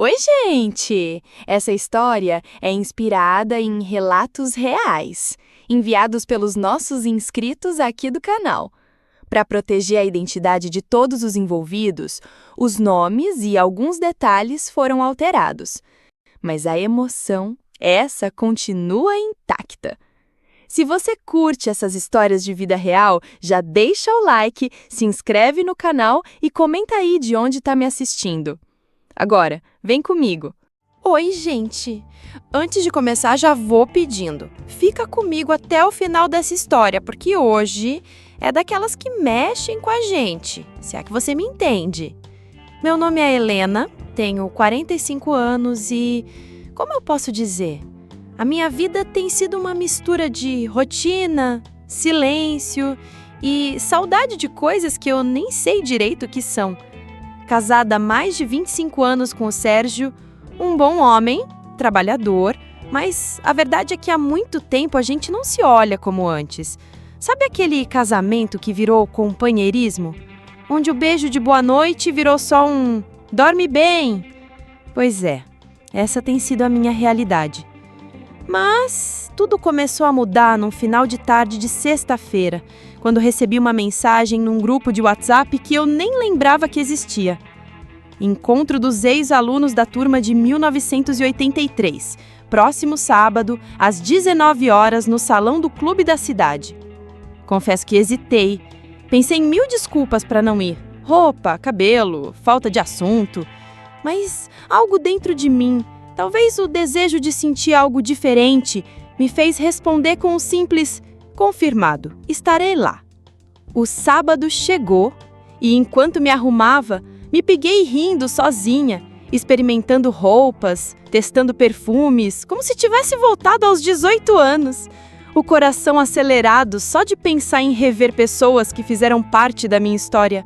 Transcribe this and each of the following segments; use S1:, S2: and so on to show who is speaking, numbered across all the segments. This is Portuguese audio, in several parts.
S1: Oi, gente! Essa história é inspirada em relatos reais, enviados pelos nossos inscritos aqui do canal. Para proteger a identidade de todos os envolvidos, os nomes e alguns detalhes foram alterados. Mas a emoção, essa continua intacta. Se você curte essas histórias de vida real, já deixa o like, se inscreve no canal e comenta aí de onde está me assistindo. Agora, vem comigo.
S2: Oi, gente! Antes de começar, já vou pedindo. Fica comigo até o final dessa história, porque hoje é daquelas que mexem com a gente, se é que você me entende. Meu nome é Helena, tenho 45 anos e, como eu posso dizer, a minha vida tem sido uma mistura de rotina, silêncio e saudade de coisas que eu nem sei direito o que são. Casada há mais de 25 anos com o Sérgio, um bom homem, trabalhador, mas a verdade é que há muito tempo a gente não se olha como antes. Sabe aquele casamento que virou companheirismo? Onde o beijo de boa noite virou só um dorme bem? Pois é, essa tem sido a minha realidade. Mas tudo começou a mudar num final de tarde de sexta-feira, quando recebi uma mensagem num grupo de WhatsApp que eu nem lembrava que existia. Encontro dos ex-alunos da turma de 1983, próximo sábado, às 19 horas, no salão do clube da cidade. Confesso que hesitei. Pensei em 1000 desculpas para não ir. Roupa, cabelo, falta de assunto. Mas algo dentro de mim, talvez o desejo de sentir algo diferente, me fez responder com um simples confirmado, estarei lá. O sábado chegou e, enquanto me arrumava, me peguei rindo sozinha, experimentando roupas, testando perfumes, como se tivesse voltado aos 18 anos. O coração acelerado só de pensar em rever pessoas que fizeram parte da minha história.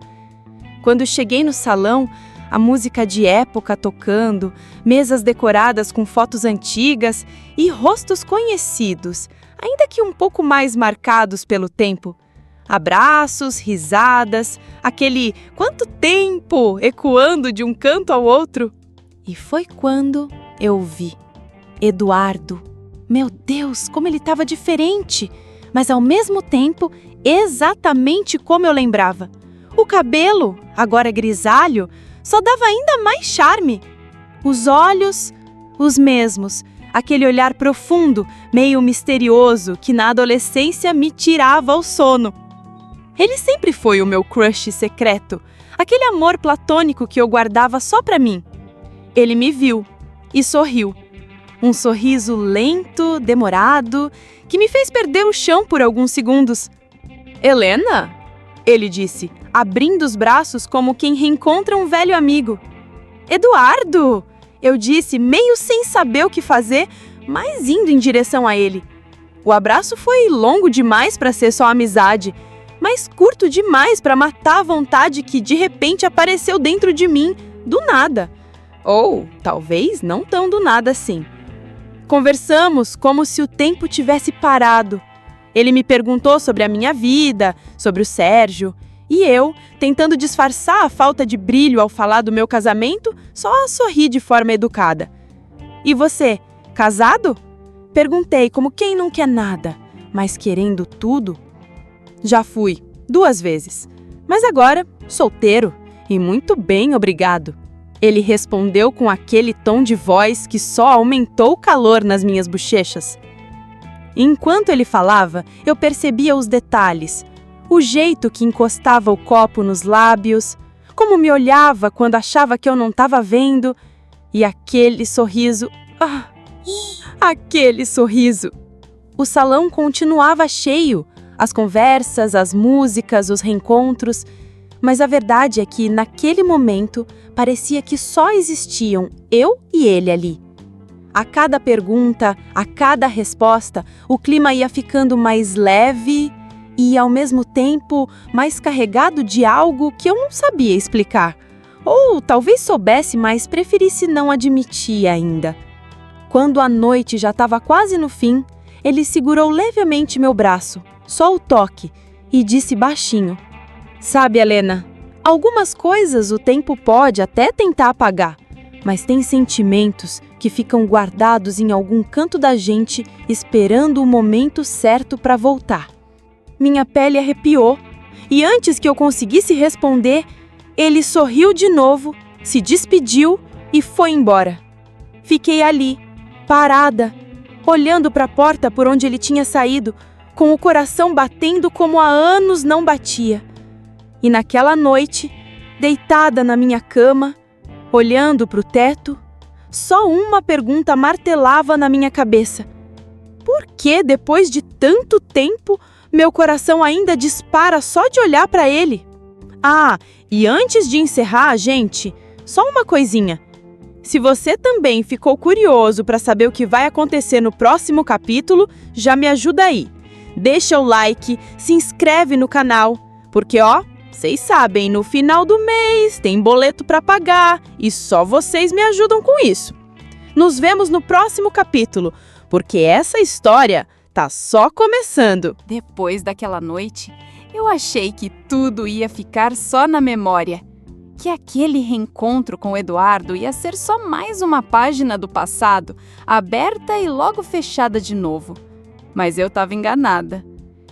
S2: Quando cheguei no salão, a música de época tocando, mesas decoradas com fotos antigas e rostos conhecidos, ainda que um pouco mais marcados pelo tempo. Abraços, risadas, aquele "quanto tempo!" ecoando de um canto ao outro. E foi quando eu vi Eduardo. Meu Deus, como ele estava diferente, mas ao mesmo tempo exatamente como eu lembrava. O cabelo, agora grisalho, só dava ainda mais charme. Os olhos, os mesmos, aquele olhar profundo, meio misterioso, que na adolescência me tirava o sono. Ele sempre foi o meu crush secreto, aquele amor platônico que eu guardava só pra mim. Ele me viu e sorriu. Um sorriso lento, demorado, que me fez perder o chão por alguns segundos. "Helena?" ele disse, abrindo os braços como quem reencontra um velho amigo. "Eduardo!" eu disse, meio sem saber o que fazer, mas indo em direção a ele. O abraço foi longo demais para ser só amizade, mas curto demais para matar a vontade que de repente apareceu dentro de mim, do nada. Ou talvez não tão do nada assim. Conversamos como se o tempo tivesse parado. Ele me perguntou sobre a minha vida, sobre o Sérgio, e eu, tentando disfarçar a falta de brilho ao falar do meu casamento, só sorri de forma educada. "E você, casado?" perguntei como quem não quer nada, mas querendo tudo. "Já fui, 2 vezes, mas agora solteiro e muito bem, obrigado." Ele respondeu com aquele tom de voz que só aumentou o calor nas minhas bochechas. Enquanto ele falava, eu percebia os detalhes, o jeito que encostava o copo nos lábios, como me olhava quando achava que eu não estava vendo, e aquele sorriso... aquele sorriso! O salão continuava cheio, as conversas, as músicas, os reencontros, mas a verdade é que, naquele momento, parecia que só existiam eu e ele ali. A cada pergunta, a cada resposta, o clima ia ficando mais leve e, ao mesmo tempo, mais carregado de algo que eu não sabia explicar. Ou talvez soubesse, mas preferisse não admitir ainda. Quando a noite já estava quase no fim, ele segurou levemente meu braço, só o toque, e disse baixinho: "Sabe, Helena, algumas coisas o tempo pode até tentar apagar, mas tem sentimentos que ficam guardados em algum canto da gente, esperando o momento certo para voltar. Minha pele arrepiou, e antes que eu conseguisse responder, ele sorriu de novo, se despediu e foi embora. Fiquei ali, parada, olhando para a porta por onde ele tinha saído, com o coração batendo como há anos não batia. E naquela noite, deitada na minha cama, olhando para o teto, só uma pergunta martelava na minha cabeça. Por que, depois de tanto tempo, meu coração ainda dispara só de olhar para ele? Ah, e antes de encerrar, gente, só uma coisinha. Se você também ficou curioso para saber o que vai acontecer no próximo capítulo, já me ajuda aí. Deixa o like, se inscreve no canal, porque vocês sabem, no final do mês tem boleto para pagar e só vocês me ajudam com isso. Nos vemos no próximo capítulo, porque essa história tá só começando.
S1: Depois daquela noite, eu achei que tudo ia ficar só na memória. Que aquele reencontro com o Eduardo ia ser só mais uma página do passado, aberta e logo fechada de novo. Mas eu estava enganada.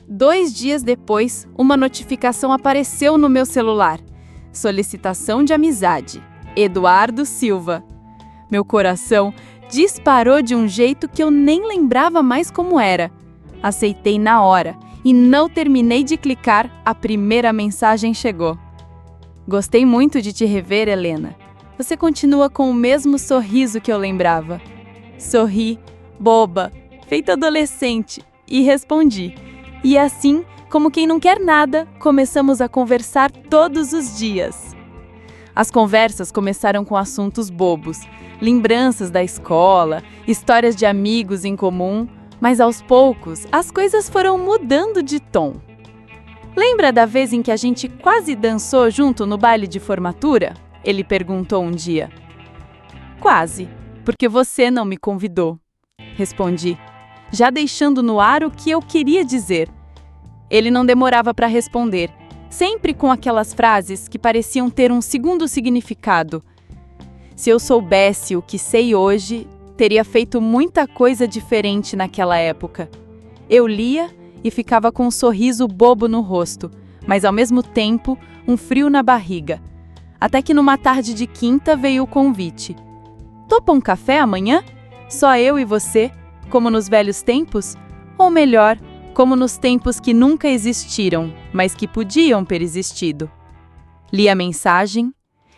S1: 2 dias depois, uma notificação apareceu no meu celular. Solicitação de amizade. Eduardo Silva. Meu coração disparou de um jeito que eu nem lembrava mais como era. Aceitei na hora e não terminei de clicar, a primeira mensagem chegou. Gostei muito de te rever, Helena. Você continua com o mesmo sorriso que eu lembrava. Sorri, boba, feito adolescente, e respondi. E assim, como quem não quer nada, começamos a conversar todos os dias. As conversas começaram com assuntos bobos, lembranças da escola, histórias de amigos em comum, mas aos poucos as coisas foram mudando de tom. Lembra da vez em que a gente quase dançou junto no baile de formatura? Ele perguntou um dia. Quase, porque você não me convidou. Respondi, já deixando no ar o que eu queria dizer. Ele não demorava para responder, sempre com aquelas frases que pareciam ter um segundo significado. Se eu soubesse o que sei hoje, teria feito muita coisa diferente naquela época. Eu lia e ficava com um sorriso bobo no rosto, mas ao mesmo tempo um frio na barriga. Até que numa tarde de quinta veio o convite. Topa um café amanhã? Só eu e você, como nos velhos tempos? Ou melhor, como nos tempos que nunca existiram, mas que podiam ter existido. Li a mensagem,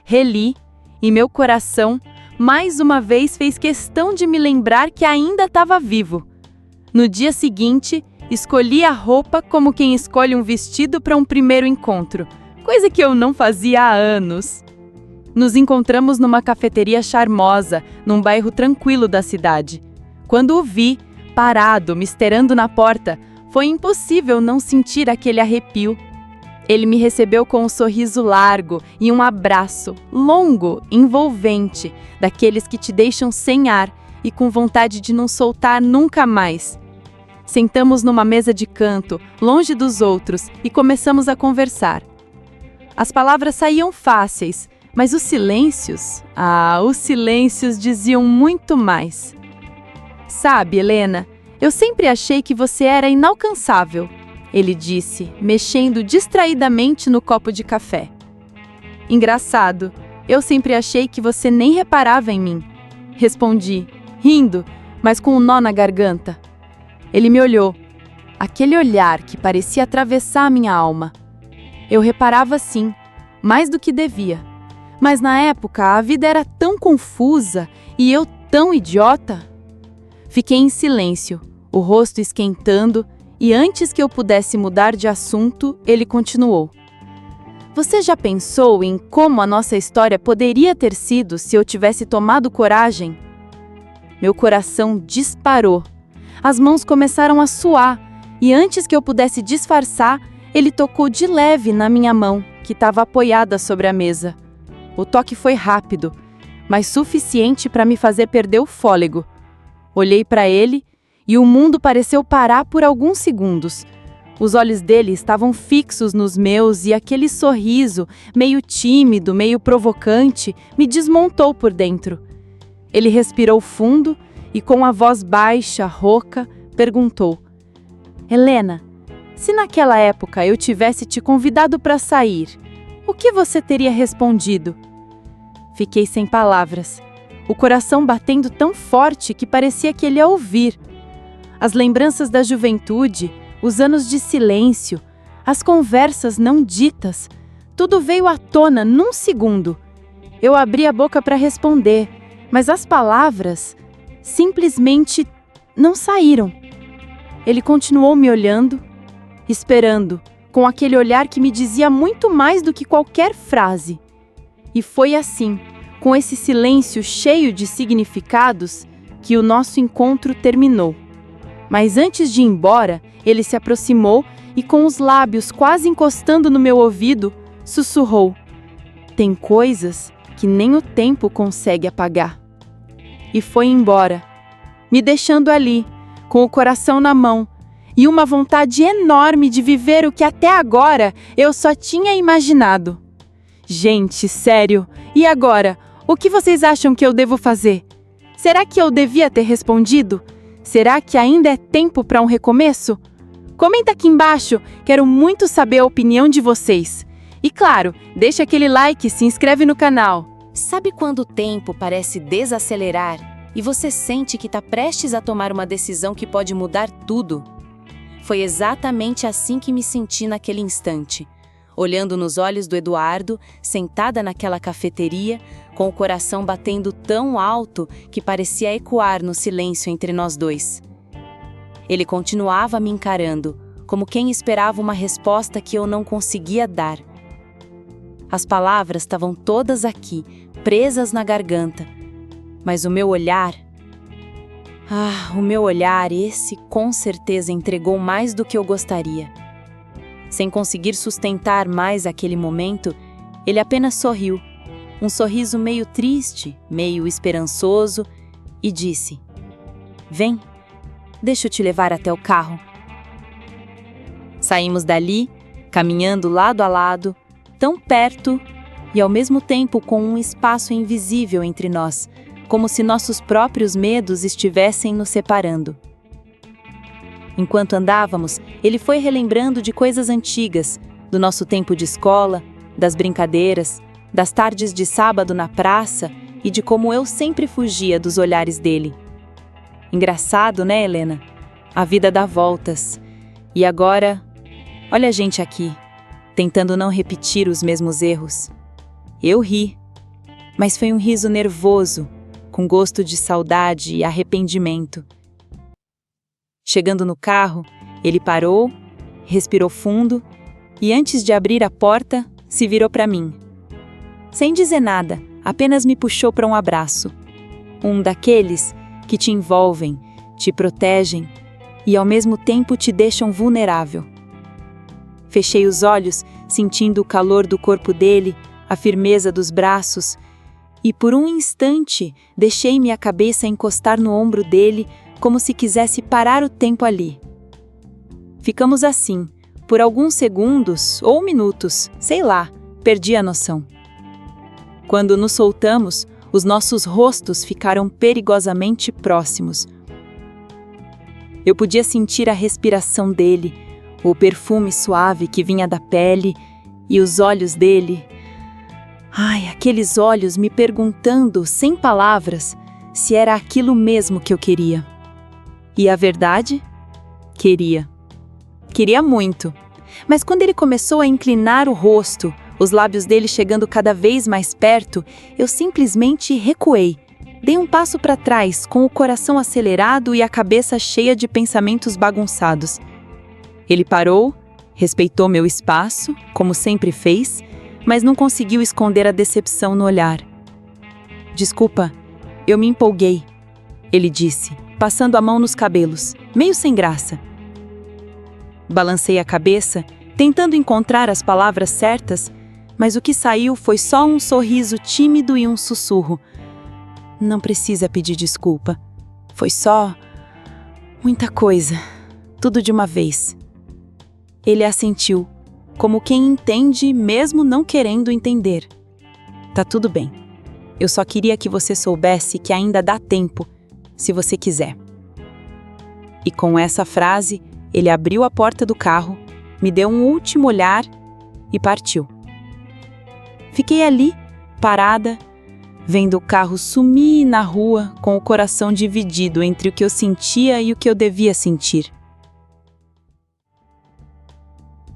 S1: reli, e meu coração, mais uma vez, fez questão de me lembrar que ainda estava vivo. No dia seguinte, escolhi a roupa como quem escolhe um vestido para um primeiro encontro, coisa que eu não fazia há anos. Nos encontramos numa cafeteria charmosa, num bairro tranquilo da cidade. Quando o vi, parado, me esperando na porta, foi impossível não sentir aquele arrepio. Ele me recebeu com um sorriso largo e um abraço, longo, envolvente, daqueles que te deixam sem ar e com vontade de não soltar nunca mais. Sentamos numa mesa de canto, longe dos outros, e começamos a conversar. As palavras saíam fáceis, mas os silêncios diziam muito mais. Sabe, Helena, eu sempre achei que você era inalcançável, ele disse, mexendo distraidamente no copo de café. Engraçado, eu sempre achei que você nem reparava em mim. Respondi, rindo, mas com um nó na garganta. Ele me olhou, aquele olhar que parecia atravessar a minha alma. Eu reparava sim, mais do que devia. Mas na época a vida era tão confusa e eu tão idiota. Fiquei em silêncio, o rosto esquentando, e antes que eu pudesse mudar de assunto, ele continuou. Você já pensou em como a nossa história poderia ter sido se eu tivesse tomado coragem? Meu coração disparou. As mãos começaram a suar, e antes que eu pudesse disfarçar, ele tocou de leve na minha mão, que estava apoiada sobre a mesa. O toque foi rápido, mas suficiente para me fazer perder o fôlego. Olhei para ele e o mundo pareceu parar por alguns segundos.
S2: Os olhos dele estavam fixos nos meus e aquele sorriso, meio tímido, meio provocante, me desmontou por dentro. Ele respirou fundo e, com a voz baixa, rouca, perguntou: Helena, se naquela época eu tivesse te convidado para sair, o que você teria respondido? Fiquei sem palavras, o coração batendo tão forte que parecia que ele ia ouvir. As lembranças da juventude, os anos de silêncio, as conversas não ditas, tudo veio à tona num segundo. Eu abri a boca para responder, mas as palavras simplesmente não saíram. Ele continuou me olhando, esperando, com aquele olhar que me dizia muito mais do que qualquer frase. E foi assim, com esse silêncio cheio de significados, que o nosso encontro terminou. Mas antes de ir embora, ele se aproximou e, com os lábios quase encostando no meu ouvido, sussurrou: Tem coisas que nem o tempo consegue apagar. E foi embora, me deixando ali, com o coração na mão e uma vontade enorme de viver o que até agora eu só tinha imaginado. Gente, sério, e agora? O que vocês acham que eu devo fazer? Será que eu devia ter respondido? Será que ainda é tempo para um recomeço? Comenta aqui embaixo, quero muito saber a opinião de vocês. E claro, deixa aquele like e se inscreve no canal.
S1: Sabe quando o tempo parece desacelerar e você sente que está prestes a tomar uma decisão que pode mudar tudo? Foi exatamente assim que me senti naquele instante, olhando nos olhos do Eduardo, sentada naquela cafeteria, com o coração batendo tão alto que parecia ecoar no silêncio entre nós dois. Ele continuava me encarando, como quem esperava uma resposta que eu não conseguia dar. As palavras estavam todas aqui, presas na garganta, mas o meu olhar... esse com certeza entregou mais do que eu gostaria. Sem conseguir sustentar mais aquele momento, ele apenas sorriu, um sorriso meio triste, meio esperançoso, e disse: Vem, deixa eu te levar até o carro. Saímos dali, caminhando lado a lado, tão perto e ao mesmo tempo com um espaço invisível entre nós, como se nossos próprios medos estivessem nos separando. Enquanto andávamos, ele foi relembrando de coisas antigas, do nosso tempo de escola, das brincadeiras, das tardes de sábado na praça e de como eu sempre fugia dos olhares dele. Engraçado, né, Helena? A vida dá voltas. E agora, olha a gente aqui, tentando não repetir os mesmos erros. Eu ri, mas foi um riso nervoso, com gosto de saudade e arrependimento. Chegando no carro, ele parou, respirou fundo e, antes de abrir a porta, se virou para mim. Sem dizer nada, apenas me puxou para um abraço. Um daqueles que te envolvem, te protegem e ao mesmo tempo te deixam vulnerável. Fechei os olhos, sentindo o calor do corpo dele, a firmeza dos braços, e por um instante deixei minha cabeça encostar no ombro dele, como se quisesse parar o tempo ali. Ficamos assim, por alguns segundos ou minutos, sei lá, perdi a noção. Quando nos soltamos, os nossos rostos ficaram perigosamente próximos. Eu podia sentir a respiração dele, o perfume suave que vinha da pele e os olhos dele. Ai, aqueles olhos me perguntando, sem palavras, se era aquilo mesmo que eu queria. E a verdade? Queria. Queria muito. Mas quando ele começou a inclinar o rosto, os lábios dele chegando cada vez mais perto, eu simplesmente recuei. Dei um passo para trás, com o coração acelerado e a cabeça cheia de pensamentos bagunçados. Ele parou, respeitou meu espaço, como sempre fez, mas não conseguiu esconder a decepção no olhar. Desculpa, eu me empolguei, ele disse, passando a mão nos cabelos, meio sem graça. Balancei a cabeça, tentando encontrar as palavras certas, mas o que saiu foi só um sorriso tímido e um sussurro. Não precisa pedir desculpa. Foi só... muita coisa. Tudo de uma vez.
S3: Ele assentiu, como quem entende mesmo não querendo entender. Tá tudo bem. Eu só queria que você soubesse que ainda dá tempo, se você quiser. E com essa frase, ele abriu a porta do carro, me deu um último olhar e partiu. Fiquei ali, parada, vendo o carro sumir na rua com o coração dividido entre o que eu sentia e o que eu devia sentir.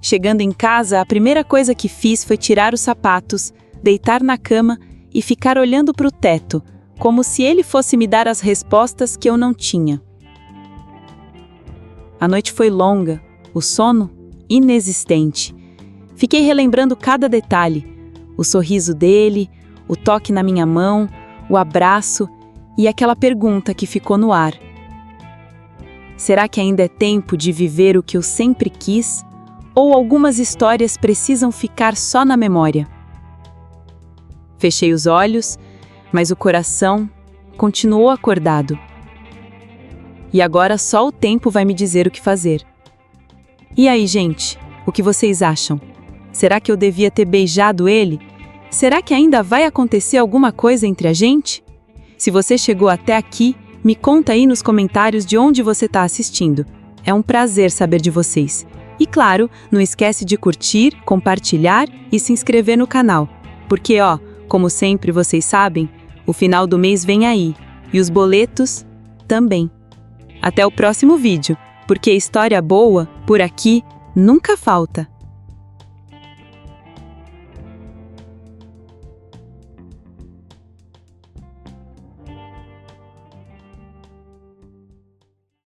S3: Chegando em casa, a primeira coisa que fiz foi tirar os sapatos, deitar na cama e ficar olhando para o teto, como se ele fosse me dar as respostas que eu não tinha. A noite foi longa, o sono inexistente. Fiquei relembrando cada detalhe, o sorriso dele, o toque na minha mão, o abraço e aquela pergunta que ficou no ar. Será que ainda é tempo de viver o que eu sempre quis? Ou algumas histórias precisam ficar só na memória? Fechei os olhos, mas o coração continuou acordado. E agora só o tempo vai me dizer o que fazer. E aí, gente, o que vocês acham? Será que eu devia ter beijado ele? Será que ainda vai acontecer alguma coisa entre a gente? Se você chegou até aqui, me conta aí nos comentários de onde você está assistindo. É um prazer saber de vocês. E claro, não esquece de curtir, compartilhar e se inscrever no canal. Porque, como sempre vocês sabem, o final do mês vem aí. E os boletos também. Até o próximo vídeo, porque história boa, por aqui, nunca falta.